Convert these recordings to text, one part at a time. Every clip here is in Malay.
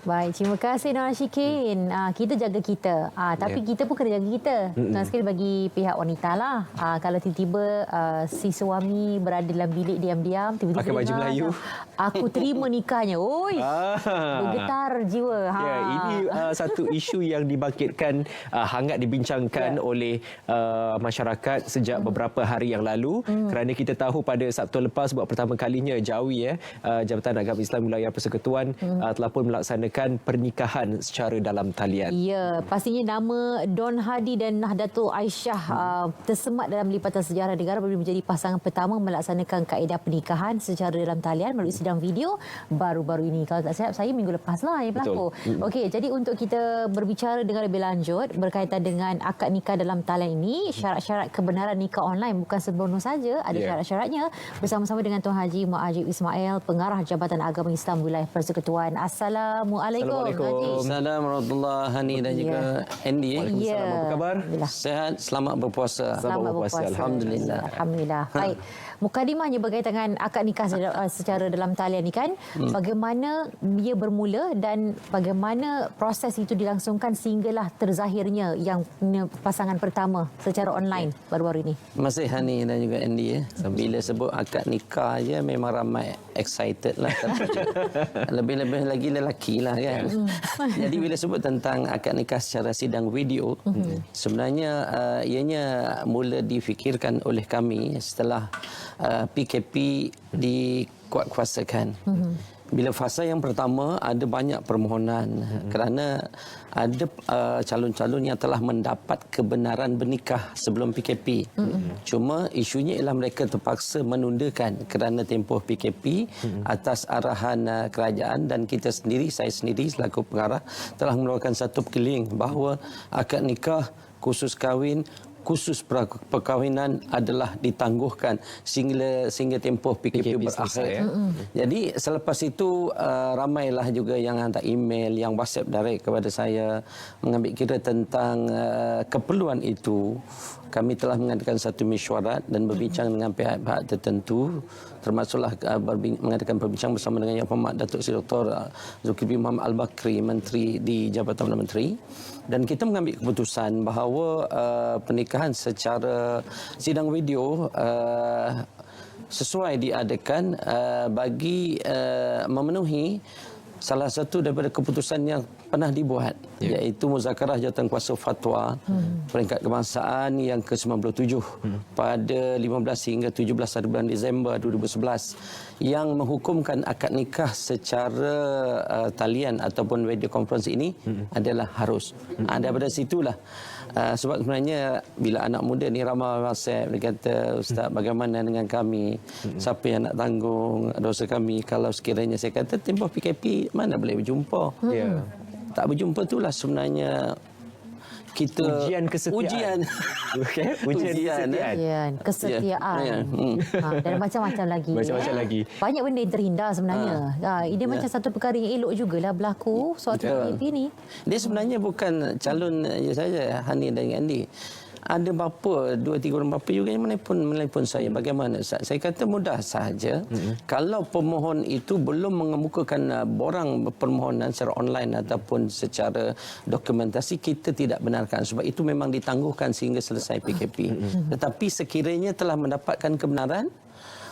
Baik, terima kasih Nur Ashikin. Kita jaga kita, tapi kita pun kena jaga kita. Terutama sekali bagi pihak wanita lah. Kalau tiba-tiba si suami berada dalam bilik diam-diam, tiba-tiba pakai baju Melayu, aku terima nikahnya. Oi, bergetar jiwa. Ya, ini satu isu yang dibangkitkan, hangat dibincangkan oleh masyarakat sejak beberapa hari yang lalu, kerana kita tahu pada Sabtu lepas buat pertama kalinya Jawi, Jabatan Agama Islam Wilayah Persekutuan telah pun melaksanakan pernikahan secara dalam talian. Ya, pastinya nama Don Hadi dan Nahdlatul Aisyah tersemat dalam lipatan sejarah negara apabila menjadi pasangan pertama melaksanakan kaedah pernikahan secara dalam talian melalui sidang video baru-baru ini. Kalau tak silap saya minggu lepas lah yang berlaku. Okey, jadi untuk kita berbicara dengan lebih lanjut berkaitan dengan akad nikah dalam talian ini, syarat-syarat kebenaran nikah online bukan sembrono saja, ada syarat-syaratnya. Bersama-sama dengan Tuan Haji Muajib Ismail, Pengarah Jabatan Agama Islam Wilayah Persekutuan. Assalamualaikum. Assalamualaikum warahmatullahi Hani dan juga Andy. Waalaikumsalam. Apa khabar? Sehat, selamat berpuasa. Selamat berpuasa. Alhamdulillah. Alhamdulillah. Baik. Mukadimahnya berkaitan dengan akad nikah secara dalam talian ni kan, bagaimana ia bermula dan bagaimana proses itu dilangsungkan sehinggalah terzahirnya yang pasangan pertama secara online baru-baru ini. Masih Hani dan juga Andy. Bila sebut akad nikah je memang ramai excited lah. Lebih-lebih lagi lelaki lah kan. Jadi bila sebut tentang akad nikah secara sidang video, sebenarnya ianya mula difikirkan oleh kami setelah PKP dikuatkuasakan. Bila fasa yang pertama ada banyak permohonan kerana ada calon-calon yang telah mendapat kebenaran bernikah sebelum PKP. Cuma isunya ialah mereka terpaksa menundakan kerana tempoh PKP atas arahan kerajaan, dan kita sendiri, saya sendiri selaku pengarah telah mengeluarkan satu perkeling bahawa akad nikah, khusus kahwin, khusus perkahwinan adalah ditangguhkan sehingga tempoh PKP berakhir. Jadi selepas itu ramailah juga yang hantar email, yang WhatsApp direct kepada saya mengambil kira tentang keperluan itu. Kami telah mengadakan satu mesyuarat dan berbincang dengan pihak-pihak tertentu, termasuklah mengadakan perbincangan bersama dengan Yang Berhormat Datuk Seri Dr. Zulkifli Muhammad Al-Bakri, Menteri di Jabatan Perdana Menteri, dan kita mengambil keputusan bahawa pernikahan secara sidang video sesuai diadakan bagi memenuhi salah satu daripada keputusan yang pernah dibuat, iaitu Muzakarah Jawatankuasa Fatwa Peringkat Kebangsaan yang ke-97 pada 15 hingga 17 hari bulan Disember 2011 yang menghukumkan akad nikah secara talian ataupun video conference ini adalah harus. Daripada situlah sebab sebenarnya bila anak muda ni ramai WhatsApp, dia kata, Ustaz, bagaimana dengan kami? Siapa yang nak tanggung dosa kami kalau sekiranya, saya kata, tempoh PKP mana boleh berjumpa? Tak berjumpa itulah sebenarnya kita ujian kesetiaan. Kesetiaan. Dan macam-macam lagi. Macam-macam lagi. Banyak benda yang terhindar sebenarnya. Ini macam satu perkara yang elok jugalah berlaku suatu PKP ni. Dia sebenarnya bukan calon saja, Hani dan Andy. Ada bapa, 2-3 orang bapa juga yang menelpon saya. Bagaimana Ustaz? Saya kata mudah sahaja. Kalau pemohon itu belum mengemukakan borang permohonan secara online ataupun secara dokumentasi, kita tidak benarkan. Sebab itu memang ditangguhkan sehingga selesai PKP. Tetapi sekiranya telah mendapatkan kebenaran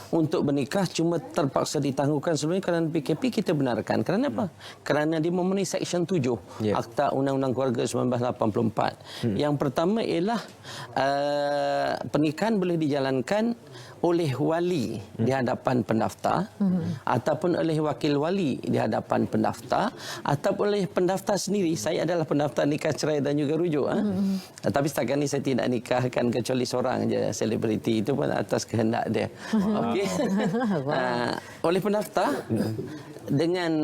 untuk bernikah cuma terpaksa ditangguhkan sebelumnya kerana PKP, kita benarkan. Kerana apa? Kerana dia memenuhi Seksyen 7 Akta Undang-Undang Keluarga 1984. Yang pertama ialah pernikahan boleh dijalankan oleh wali di hadapan pendaftar, ataupun oleh wakil wali di hadapan pendaftar, ataupun oleh pendaftar sendiri. Saya adalah pendaftar nikah cerai dan juga rujuk. Tapi setakat ini saya tidak nikahkan kecuali seorang je selebriti, itu pun atas kehendak dia. Okey. Oleh pendaftar dengan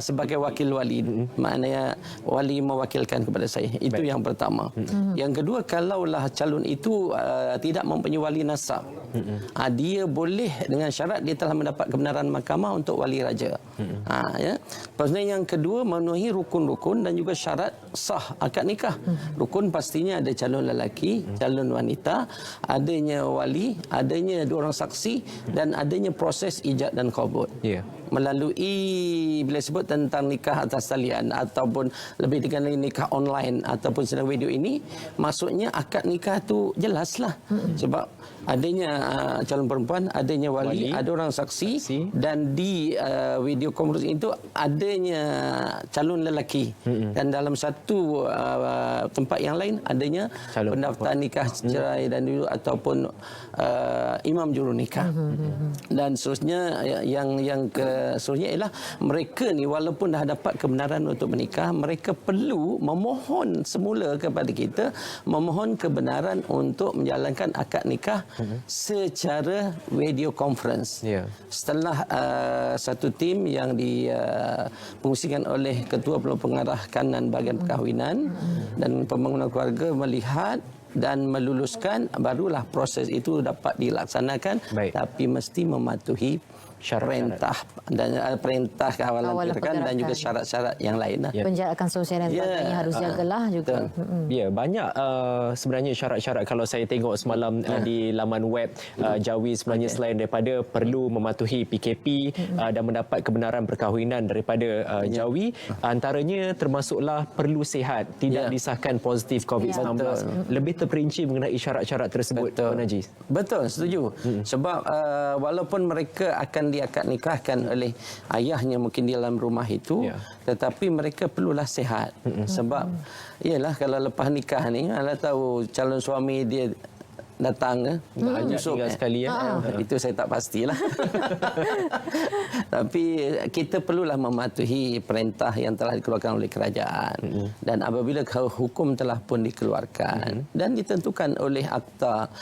sebagai wakil wali, maknanya wali mewakilkan kepada saya. Itu yang pertama. Yang kedua, kalaulah calon itu tidak mempunyai wali nasab, dia boleh dengan syarat dia telah mendapat kebenaran mahkamah untuk wali raja. Yang kedua, memenuhi rukun-rukun dan juga syarat sah akad nikah. Rukun pastinya ada calon lelaki, calon wanita, adanya wali, adanya 2 orang saksi, dan adanya proses ijab dan qabul. melalui bila sebut tentang nikah atas talian ataupun lebih dengan nikah online ataupun sedang video ini, maksudnya akad nikah tu jelaslah. Sebab adanya calon perempuan, adanya wali, ada orang saksi. Dan di video conference itu adanya calon lelaki. Dan dalam satu tempat yang lain adanya pendaftar nikah cerai dan dulu ataupun imam juru nikah. Dan seterusnya yang seterusnya ialah mereka ni walaupun dah dapat kebenaran untuk menikah, mereka perlu memohon semula kepada kita, memohon kebenaran untuk menjalankan akad nikah secara video conference. Setelah satu tim yang difungsikan oleh Ketua Pengarah Kanan Bahagian Perkahwinan dan Pembangunan Keluarga melihat dan meluluskan, barulah proses itu dapat dilaksanakan. Tapi mesti mematuhi perintah dan perintah kawalan pergerakan dan juga syarat-syarat yang lain. Penjarakan sosial dan sebagainya harus jagalah juga. Ya, banyak sebenarnya syarat-syarat kalau saya tengok semalam di laman web Jawi sebenarnya selain daripada perlu mematuhi PKP dan mendapat kebenaran perkahwinan daripada Jawi, antaranya termasuklah perlu sihat, tidak disahkan positif COVID-19. Lebih terperinci mengenai syarat-syarat tersebut, Puan Najis. Betul, setuju. Sebab walaupun mereka akan diakad nikahkan oleh ayahnya mungkin di dalam rumah itu, tetapi mereka perlulah sihat. Sebab iyalah kalau lepas nikah ni, anda tahu calon suami dia datang banyak tinggal sekali itu saya tak pastilah. Tapi kita perlulah mematuhi perintah yang telah dikeluarkan oleh kerajaan. Dan apabila hukum telah pun dikeluarkan dan ditentukan oleh Akta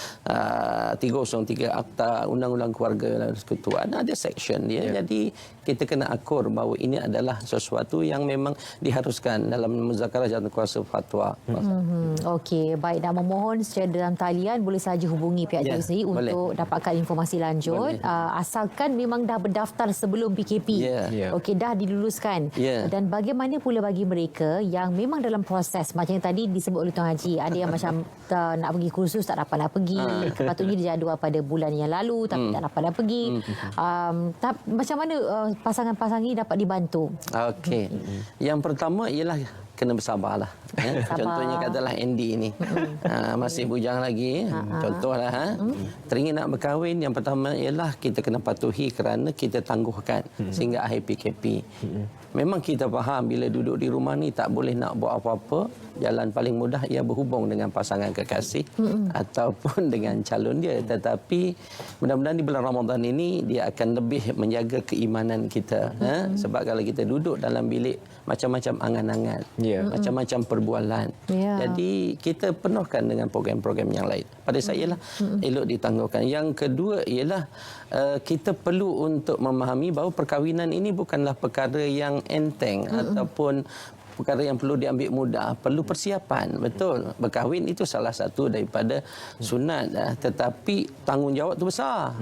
303, Akta Undang-Undang Keluarga dan Persekutuan, ada section dia. Jadi kita kena akur bahawa ini adalah sesuatu yang memang diharuskan dalam muzakarah jawatan kuasa fatwa. Okey, baik, nak memohon secara dalam talian boleh saja hubungi pihak Jawi sendiri untuk dapatkan informasi lanjut. Asalkan memang dah berdaftar sebelum PKP. Okey, dah diluluskan. Dan bagaimana pula bagi mereka yang memang dalam proses, macam yang tadi disebut oleh Tuan Haji, ada yang macam nak pergi kursus tak dapat nak pergi, patutnya dijadual pada bulan yang lalu tapi tak dapat nak pergi. Macam mana pasangan-pasangan ini dapat dibantu? Okey. Yang pertama ialah kena bersabarlah. Contohnya katalah Andy ni masih bujang lagi. Contohlah teringin nak berkahwin, yang pertama ialah kita kena patuhi kerana kita tangguhkan sehingga akhir PKP. Memang kita faham bila duduk di rumah ni tak boleh nak buat apa-apa. Jalan paling mudah ia berhubung dengan pasangan kekasih ataupun dengan calon dia. Tetapi mudah-mudahan di bulan Ramadan ini dia akan lebih menjaga keimanan kita. Sebab kalau kita duduk dalam bilik macam-macam angan-angan, macam-macam perbualan. Jadi kita penuhkan dengan program-program yang lain. Pada saya ialah elok ditangguhkan. Yang kedua ialah kita perlu untuk memahami bahawa perkahwinan ini bukanlah perkara yang enteng ataupun perkara yang perlu diambil mudah, perlu persiapan. Betul, berkahwin itu salah satu daripada sunat, tetapi tanggungjawab itu besar.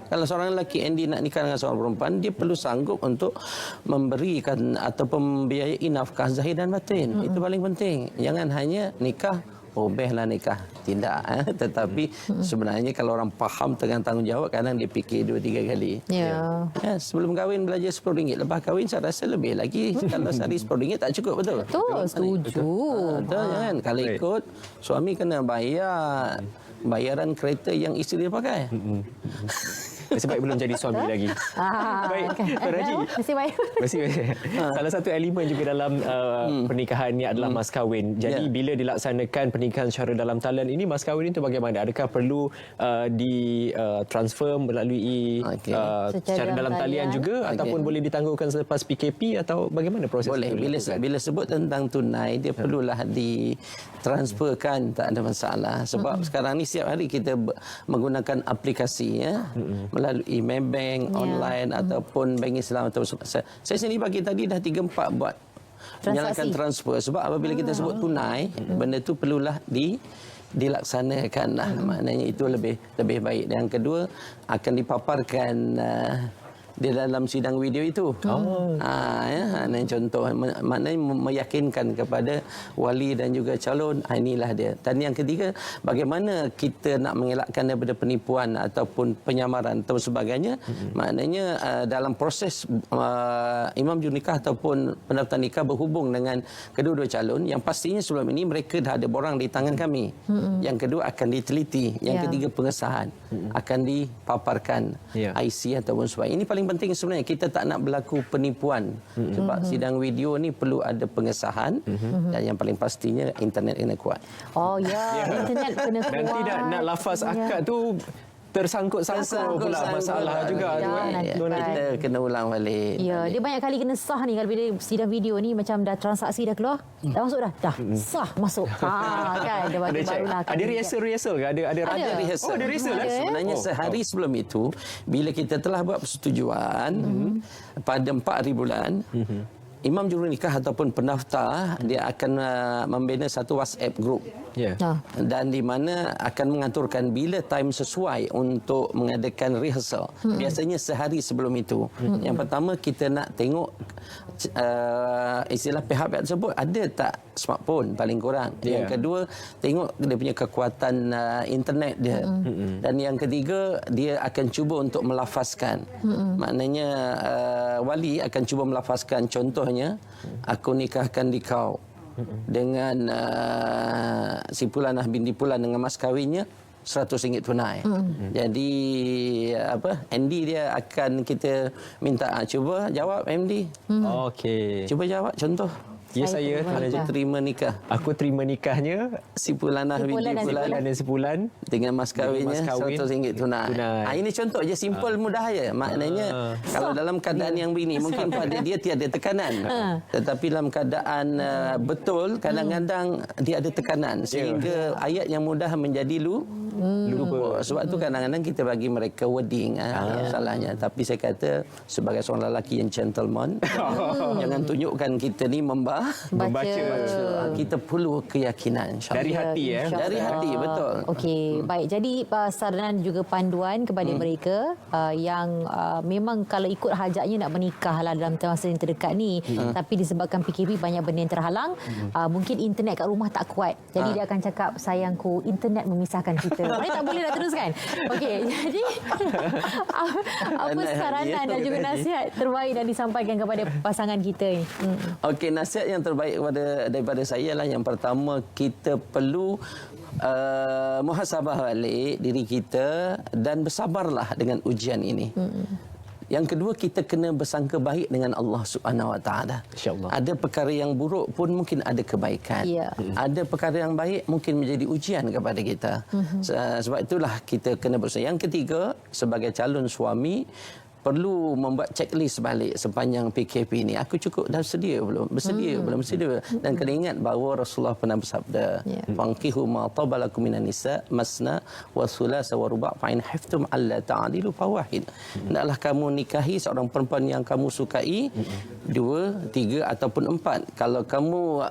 Kalau seorang lelaki Andy nak nikah dengan seorang perempuan, dia perlu sanggup untuk memberikan ataupun membiayai nafkah zahir dan batin. Itu paling penting. Jangan hanya nikah, obehlah nikah. Tidak. Tetapi sebenarnya kalau orang faham tentang tanggungjawab, kadang dia fikir 2-3 kali. Sebelum kahwin belajar RM10. Lepas kahwin saya rasa lebih lagi. Kalau sehari RM10 tak cukup, betul? Betul, setuju. Betul, jangan. Kalau ikut, suami kena bayar bayaran kereta yang isteri dia pakai. Nasib baik belum jadi suami lagi. Baik, Tuan Haji. Nasib baik. Salah satu elemen juga dalam pernikahan ni adalah mas kahwin. Jadi bila dilaksanakan pernikahan secara dalam talian ini, mas kahwin itu bagaimana? Adakah perlu ditransfer melalui secara dalam talian juga ataupun boleh ditangguhkan selepas PKP atau bagaimana proses boleh. itu? Bila sebut tentang tunai, dia perlulah ditransferkan, tak ada masalah. Sebab sekarang ni setiap hari kita menggunakan aplikasi melalui Maybank online ataupun Bank Islam atau saya sendiri pagi tadi dah 3-4 buat menjalankan transfer. Sebab apabila kita sebut tunai, benda tu perlulah dilaksanakan lah. Maknanya itu lebih baik. Dan yang kedua akan dipaparkan di dalam sidang video itu. Ini contoh, maknanya meyakinkan kepada wali dan juga calon, inilah dia. Dan yang ketiga, bagaimana kita nak mengelakkan daripada penipuan ataupun penyamaran atau sebagainya. Maknanya dalam proses imam juru nikah ataupun pendaftar nikah berhubung dengan kedua-dua calon, yang pastinya sebelum ini mereka dah ada borang di tangan kami. Yang kedua akan diteliti, yang ketiga pengesahan akan dipaparkan IC ataupun sebagainya. Ini paling penting sebenarnya, kita tak nak berlaku penipuan. Sebab sidang video ni perlu ada pengesahan dan yang paling pastinya internet kena kuat. Internet kena kuat. Dan tidak nak lafaz akad tu tersangkut-sangkut pula masalah juga tu. Kita kena ulang balik. Dia banyak kali kena sah ni kalau bila sidang video ni, macam dah transaksi dah keluar, dah masuk dah sah masuk. Kan dia bagi barulah. Ada rehearsal ke? Ada rehearsal. Ada rehearsal. Sebenarnya sehari sebelum itu, bila kita telah buat persetujuan pada 4 hari bulan, imam juru nikah ataupun pendaftar dia akan membina satu WhatsApp group. Dan di mana akan mengaturkan bila time sesuai untuk mengadakan rehearsal. Biasanya sehari sebelum itu. Yang pertama, kita nak tengok istilah pihak-pihak tersebut ada tak smartphone paling kurang. Yang kedua, tengok dia punya kekuatan internet dia. Dan yang ketiga, dia akan cuba untuk melafazkan. Maknanya wali akan cuba melafazkan, contohnya, aku nikahkan di kau dengan si Pulanah binti Pulan dengan mas kahwinnya RM100 tunai. Jadi Andy dia akan kita minta cuba jawab MD. Okey. Cuba jawab contoh. Ya, saya terima nikah. Aku terima nikahnya si Pulanah binti Pulan dan si Pulan dengan mas kahwinnya RM100 tunai. Ini contoh je, simple mudah aja. Maknanya kalau dalam keadaan yang begini mungkin pada dia tiada tekanan. Tetapi dalam keadaan betul, kadang-kadang dia ada tekanan sehingga ayat yang mudah menjadi lupa. Sebab tu kadang-kadang kita bagi mereka wording salahnya. Tapi saya kata sebagai seorang lelaki yang gentleman, jangan tunjukkan kita ni membaca. Kita perlu keyakinan, insyaAllah. Dari hati Dari hati, betul. Okey, baik. Jadi saranan juga panduan kepada mereka yang memang kalau ikut hajatnya nak menikah lah dalam masa yang terdekat ni, tapi disebabkan PKP banyak benda yang terhalang, mungkin internet kat rumah tak kuat. Jadi dia akan cakap, sayangku, internet memisahkan kita. Mereka tak boleh nak teruskan. Okey, jadi apa saranan dan juga nasihat terbaik yang disampaikan kepada pasangan kita ni? Okey, nasihat yang terbaik daripada saya lah, yang pertama, kita perlu muhasabah balik diri kita dan bersabarlah dengan ujian ini. Yang kedua, kita kena bersangka baik dengan Allah Subhanahu Wa Taala. InsyaAllah. Ada perkara yang buruk pun mungkin ada kebaikan. Ada perkara yang baik mungkin menjadi ujian kepada kita. Sebab itulah kita kena berusaha. Yang ketiga, sebagai calon suami, perlu membuat checklist balik sepanjang PKP ni. Aku cukup dah sedia belum? Bersedia belum? Bersedia. Dan kena ingat bahawa Rasulullah pernah bersabda, "Fankihu ma tabalakum minan nisa masna wa thulatha wa ruba' fa in hiftum alla ta'dilu fawahid." Hendaklah kamu nikahi seorang perempuan yang kamu sukai, 2, 3 ataupun 4. Kalau kamu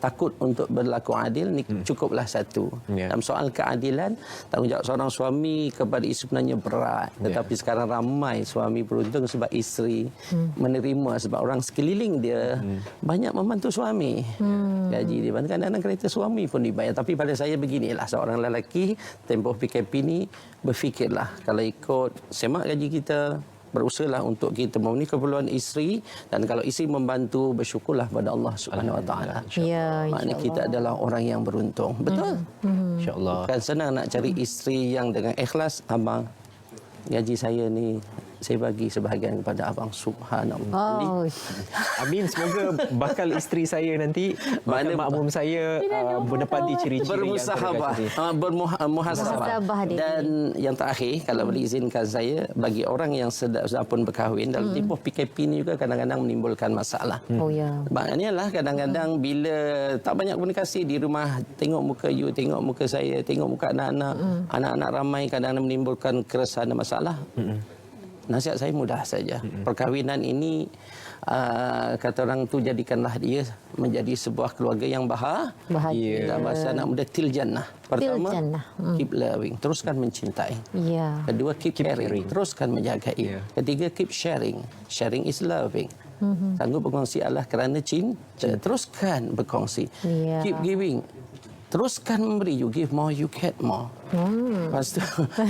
takut untuk berlaku adil, cukuplah 1. Dalam soal keadilan, tanggungjawab seorang suami kepada isteri sebenarnya berat. Tetapi sekarang ramai suami beruntung sebab isteri menerima, sebab orang sekeliling dia banyak membantu suami. Gaji dia, kadang-kadang kereta suami pun dibayar. Tapi pada saya beginilah, seorang lelaki tempoh PKP ni, berfikirlah kalau ikut semak gaji kita, berusahalah untuk kita memenuhi keperluan isteri, dan kalau isteri membantu, bersyukurlah pada Allah Subhanahu Wa Taala. Maknanya kita adalah orang yang beruntung. Betul? InsyaAllah. Bukan senang nak cari isteri yang dengan ikhlas. Abang, gaji saya ni saya bagi sebahagian kepada abang. Subhanallah. Amin. Semoga bakal isteri saya nanti, bakal makmum saya menepati ciri-ciri bermusahabah, bermuhasabah. Dan yang terakhir, kalau boleh izinkan saya, bagi orang yang sudah pun berkahwin, dalam tempoh PKP ni juga kadang-kadang menimbulkan masalah. Maknanya lah kadang-kadang bila tak banyak komunikasi di rumah, tengok muka you, tengok muka saya, tengok muka anak-anak, anak-anak ramai, kadang-kadang menimbulkan keresahan dan masalah. nasihat saya mudah saja. Perkahwinan ini kata orang tu jadikanlah dia menjadi sebuah keluarga yang Bahagia. Kita bahasa anak muda til jannah. Pertama, jannah. keep loving, teruskan mencintai. Ya. Kedua, keep caring, teruskan menjagai. Yeah. Ketiga, keep sharing. Sharing is loving. Sanggup berkongsi Allah kerana cinta. Teruskan berkongsi. Yeah. Keep giving. Teruskan memberi. You give more, you get more. Lepas tu,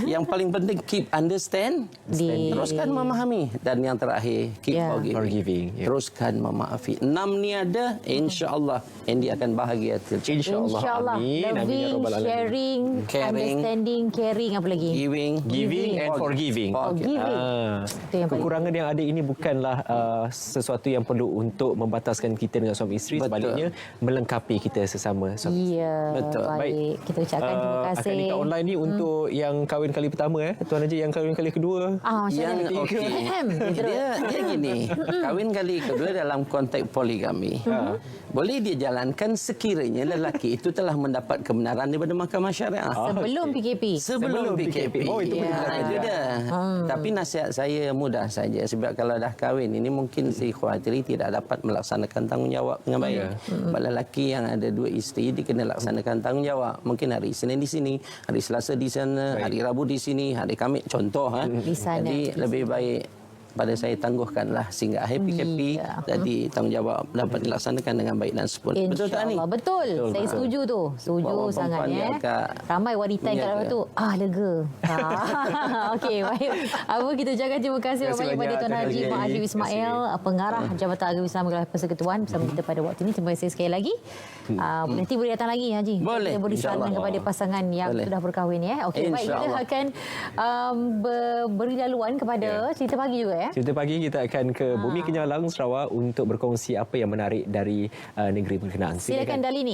yang paling penting, keep understand. Teruskan memahami. Dan yang terakhir, keep Yeah. forgiving. Yeah. Teruskan memaafi. 6 ni ada, insya-Allah Andy akan bahagia. InsyaAllah. InsyaAllah. Amin. Amin ya Loving, Rabbal Alamin. Caring. sharing, understanding, caring, apa lagi? Giving and forgiving. Forgiving. Itu yang paling. Kekurangan yang ada ini bukanlah sesuatu yang perlu untuk membataskan kita dengan suami isteri. Betul. Sebaliknya, melengkapi kita sesama suami isteri. Ya, Betul. baik. Kita ucapkan terima kasih. Akad nikah online ni untuk yang kahwin kali pertama Tuan Haji, yang kahwin kali kedua. Macam Yang mana? okey. Terus. Dia gini, kahwin kali kedua dalam konteks poligami. Boleh dia jalankan sekiranya lelaki itu telah mendapat kebenaran daripada mahkamah syariah. Sebelum PKP. Sebelum PKP. Oh, itu Ya, benar. itu dia. Tapi nasihat saya mudah saja. Sebab kalau dah kahwin ini mungkin si khawatiri tidak dapat melaksanakan tanggungjawab dengan baik. Sebab lelaki yang ada 2 isteri, dia kena laksanakan tanggungjawab. Mungkin hari Isnin di sini, hari Selasa di sana, hari Rabu di sini, hari Khamis contoh. Di sana. Jadi lebih baik pada saya tangguhkanlah sehingga akhir PKP jadi tanggungjawab dapat dilaksanakan dengan baik dan sempurna. Betul tak ni? InsyaAllah. Betul. Saya setuju tu. Setuju Bawa sangat perempuan ya. ni agak Ramai wanita yang kat dalam tu lega. Okey, baik. Apa kita ucapkan terima kasih Terima kasih banyak kepada banyak, Tuan Tuan Haji Haji. Mak Ajib Ismail, pengarah Jabatan Agama Islam Gelar Persekutuan bersama kita pada waktu ini. Terima kasih sekali lagi. Nanti boleh datang lagi Haji. Boleh, Kita beri insyaAllah. salam kepada pasangan yang Boleh. sudah berkahwin ya. Okey, baik, kita InsyaAllah. akan beri laluan kepada cerita pagi juga ya. Cerita pagi kita akan ke Bumi Kenyalang, Sarawak untuk berkongsi apa yang menarik dari negeri berkenaan. Silakan Dalini.